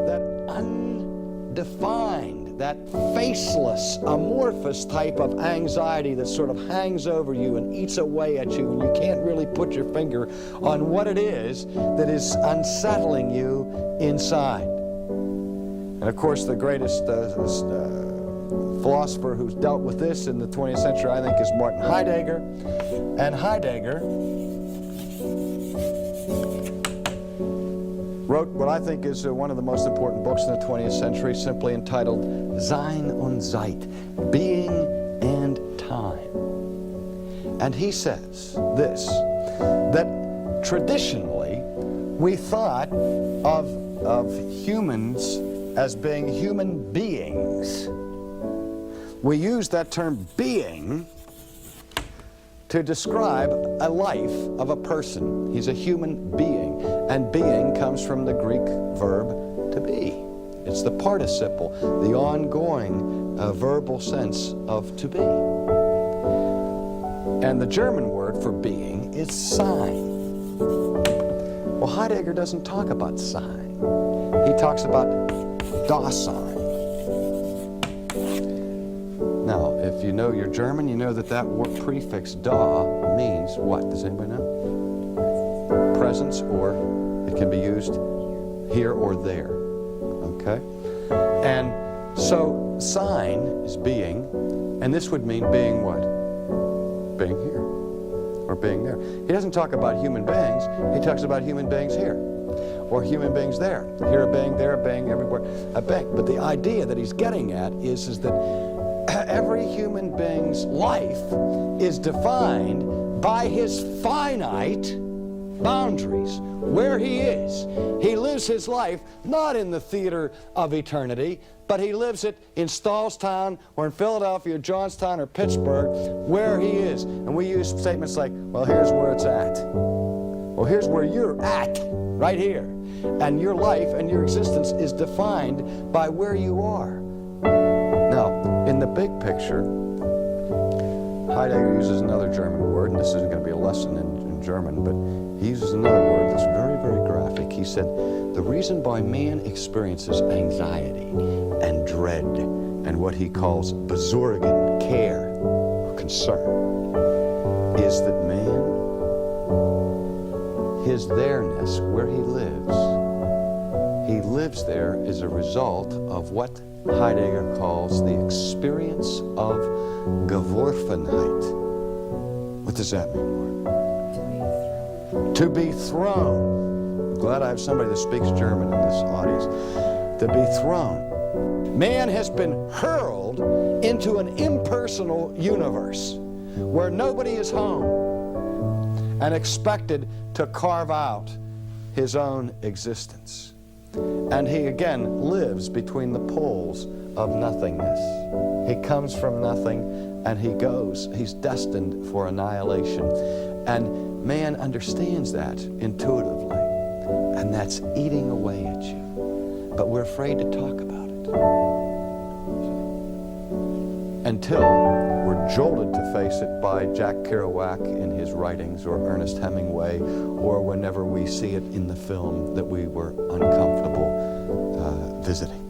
that undefined, that faceless, amorphous type of anxiety that sort of hangs over you and eats away at you, and you can't really put your finger on what it is that is unsettling you inside. And of course, the greatest philosopher who's dealt with this in the 20th century, I think, is Martin Heidegger. And Heidegger wrote what I think is one of the most important books in the 20th century, simply entitled Sein und Zeit, Being and Time. And he says this, that traditionally we thought of humans as being human beings. We use that term being to describe a life of a person. He's a human being, and being comes from the Greek verb to be. It's the participle, the ongoing verbal sense of to be. And the German word for being is sein. Well, Heidegger doesn't talk about sein. He talks about Dasein. Now, if you know your German, you know that that word prefix da means what? Does anybody know? Presence, or it can be used here or there. Okay? And so sein is being, and this would mean being what? Being here or being there. He doesn't talk about human beings. He talks about human beings here or human beings there. Here a being, there a being, everywhere a being. But the idea that he's getting at is that every human being's life is defined by his finite boundaries, where he is. He lives his life not in the theater of eternity, but he lives it in Stallstown or in Philadelphia, or Johnstown, or Pittsburgh, where he is. And we use statements like, well, here's where it's at. Well, here's where you're at, right here. And your life and your existence is defined by where you are. Now, in the big picture, Heidegger uses another German word, and this isn't going to be a lesson in German, but he uses another word that's very, very graphic. He said, the reason why man experiences anxiety and dread and what he calls Besorgen, care, or concern, is that man, his there-ness, where he lives there as a result of what Heidegger calls the experience of Geworfenheit. What does that mean, Lord? To be thrown. I'm glad I have somebody that speaks German in this audience. To be thrown. Man has been hurled into an impersonal universe where nobody is home and expected to carve out his own existence. And he again lives between the poles of nothingness. He comes from nothing and he goes. He's destined for annihilation. And man understands that intuitively. And that's eating away at you. But we're afraid to talk about it. Until we're jolted to face it by Jack Kerouac in his writings, or Ernest Hemingway, or whenever we see it in the film that we were uncomfortable visiting.